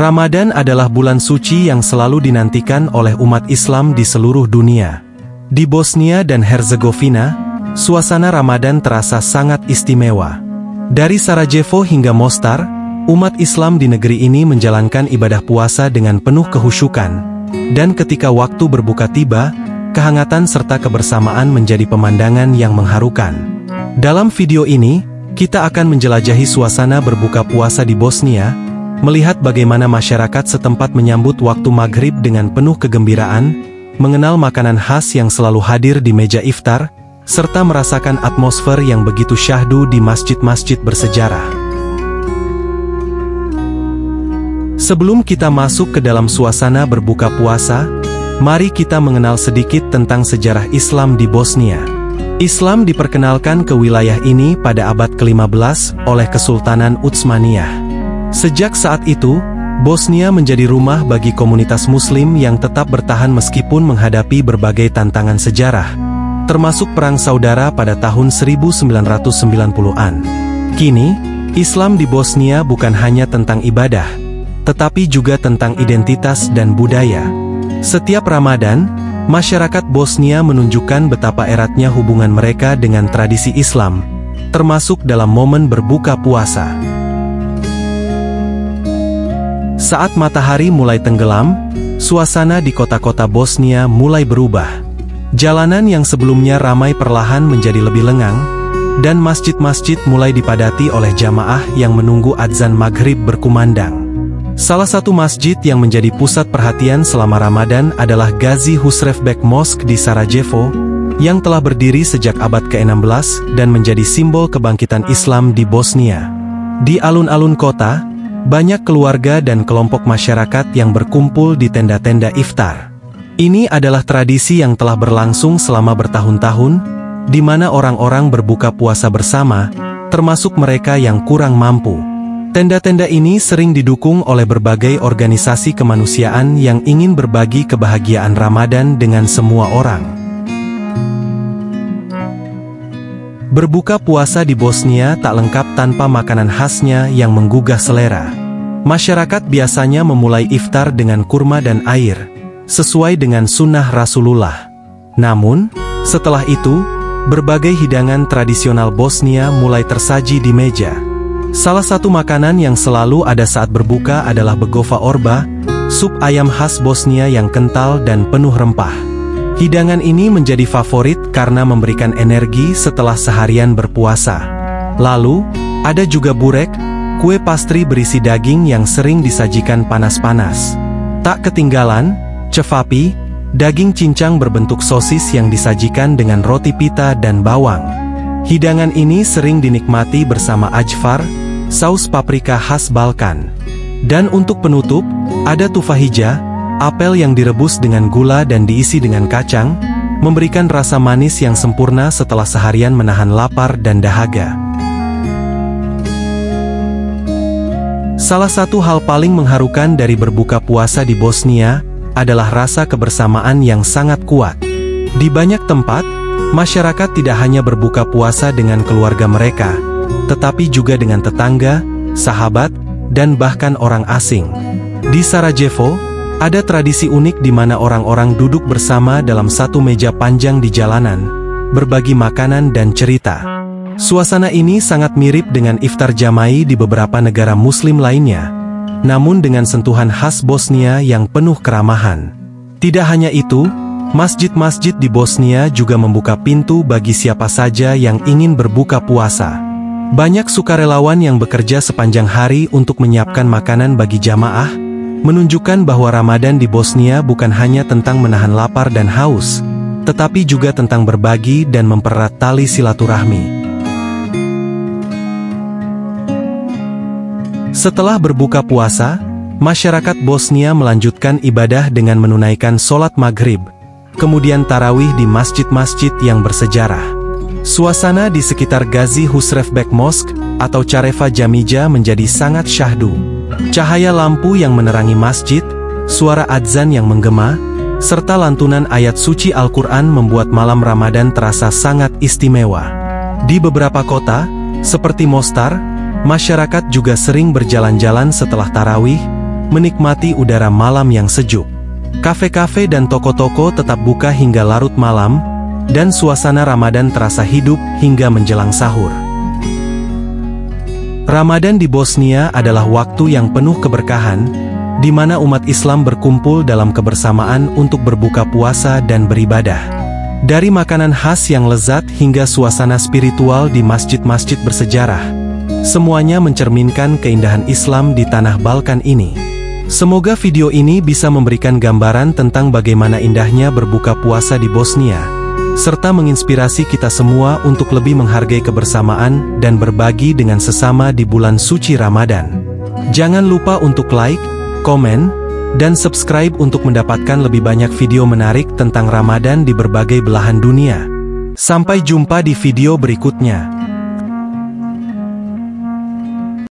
Ramadan adalah bulan suci yang selalu dinantikan oleh umat Islam di seluruh dunia. Di Bosnia dan Herzegovina, suasana Ramadan terasa sangat istimewa. Dari Sarajevo hingga Mostar, umat Islam di negeri ini menjalankan ibadah puasa dengan penuh kehusyukan. Dan ketika waktu berbuka tiba, kehangatan serta kebersamaan menjadi pemandangan yang mengharukan. Dalam video ini, kita akan menjelajahi suasana berbuka puasa di Bosnia, melihat bagaimana masyarakat setempat menyambut waktu maghrib dengan penuh kegembiraan, mengenal makanan khas yang selalu hadir di meja iftar, serta merasakan atmosfer yang begitu syahdu di masjid-masjid bersejarah. Sebelum kita masuk ke dalam suasana berbuka puasa, mari kita mengenal sedikit tentang sejarah Islam di Bosnia. Islam diperkenalkan ke wilayah ini pada abad ke-15 oleh Kesultanan Utsmaniyah. Sejak saat itu, Bosnia menjadi rumah bagi komunitas Muslim yang tetap bertahan meskipun menghadapi berbagai tantangan sejarah, termasuk Perang Saudara pada tahun 1990-an. Kini, Islam di Bosnia bukan hanya tentang ibadah, tetapi juga tentang identitas dan budaya. Setiap Ramadan, masyarakat Bosnia menunjukkan betapa eratnya hubungan mereka dengan tradisi Islam, termasuk dalam momen berbuka puasa. Saat matahari mulai tenggelam, suasana di kota-kota Bosnia mulai berubah. Jalanan yang sebelumnya ramai perlahan menjadi lebih lengang, dan masjid-masjid mulai dipadati oleh jamaah yang menunggu adzan maghrib berkumandang. Salah satu masjid yang menjadi pusat perhatian selama Ramadan adalah Gazi Husrevbek Mosque di Sarajevo, yang telah berdiri sejak abad ke-16 dan menjadi simbol kebangkitan Islam di Bosnia. Di alun-alun kota, banyak keluarga dan kelompok masyarakat yang berkumpul di tenda-tenda iftar. Ini adalah tradisi yang telah berlangsung selama bertahun-tahun, di mana orang-orang berbuka puasa bersama, termasuk mereka yang kurang mampu. Tenda-tenda ini sering didukung oleh berbagai organisasi kemanusiaan yang ingin berbagi kebahagiaan Ramadan dengan semua orang. Berbuka puasa di Bosnia tak lengkap tanpa makanan khasnya yang menggugah selera. Masyarakat biasanya memulai iftar dengan kurma dan air, sesuai dengan sunnah Rasulullah. Namun, setelah itu, berbagai hidangan tradisional Bosnia mulai tersaji di meja. Salah satu makanan yang selalu ada saat berbuka adalah begova orba, sup ayam khas Bosnia yang kental dan penuh rempah. Hidangan ini menjadi favorit karena memberikan energi setelah seharian berpuasa. Lalu, ada juga burek, kue pastry berisi daging yang sering disajikan panas-panas. Tak ketinggalan, cevapi, daging cincang berbentuk sosis yang disajikan dengan roti pita dan bawang. Hidangan ini sering dinikmati bersama ajvar, saus paprika khas Balkan. Dan untuk penutup, ada tufahija, apel yang direbus dengan gula dan diisi dengan kacang, memberikan rasa manis yang sempurna setelah seharian menahan lapar dan dahaga. Salah satu hal paling mengharukan dari berbuka puasa di Bosnia adalah rasa kebersamaan yang sangat kuat. Di banyak tempat, masyarakat tidak hanya berbuka puasa dengan keluarga mereka, tetapi juga dengan tetangga, sahabat, dan bahkan orang asing. Di Sarajevo, ada tradisi unik di mana orang-orang duduk bersama dalam satu meja panjang di jalanan, berbagi makanan dan cerita. Suasana ini sangat mirip dengan iftar jamai di beberapa negara Muslim lainnya, namun dengan sentuhan khas Bosnia yang penuh keramahan. Tidak hanya itu, masjid-masjid di Bosnia juga membuka pintu bagi siapa saja yang ingin berbuka puasa. Banyak sukarelawan yang bekerja sepanjang hari untuk menyiapkan makanan bagi jamaah, menunjukkan bahwa Ramadan di Bosnia bukan hanya tentang menahan lapar dan haus, tetapi juga tentang berbagi dan mempererat tali silaturahmi. Setelah berbuka puasa, masyarakat Bosnia melanjutkan ibadah dengan menunaikan sholat maghrib. kemudian tarawih di masjid-masjid yang bersejarah. Suasana di sekitar Ghazi Husrevbek Mosque atau Chareva Jamija menjadi sangat syahdu. Cahaya lampu yang menerangi masjid, suara adzan yang menggema, serta lantunan ayat suci Al-Quran membuat malam Ramadan terasa sangat istimewa. Di beberapa kota, seperti Mostar, masyarakat juga sering berjalan-jalan setelah tarawih, menikmati udara malam yang sejuk. Kafe-kafe dan toko-toko tetap buka hingga larut malam, dan suasana Ramadan terasa hidup hingga menjelang sahur. Ramadan di Bosnia adalah waktu yang penuh keberkahan, di mana umat Islam berkumpul dalam kebersamaan untuk berbuka puasa dan beribadah. Dari makanan khas yang lezat hingga suasana spiritual di masjid-masjid bersejarah, semuanya mencerminkan keindahan Islam di tanah Balkan ini. Semoga video ini bisa memberikan gambaran tentang bagaimana indahnya berbuka puasa di Bosnia, serta menginspirasi kita semua untuk lebih menghargai kebersamaan dan berbagi dengan sesama di bulan suci Ramadan. Jangan lupa untuk like, komen, dan subscribe untuk mendapatkan lebih banyak video menarik tentang Ramadan di berbagai belahan dunia. Sampai jumpa di video berikutnya.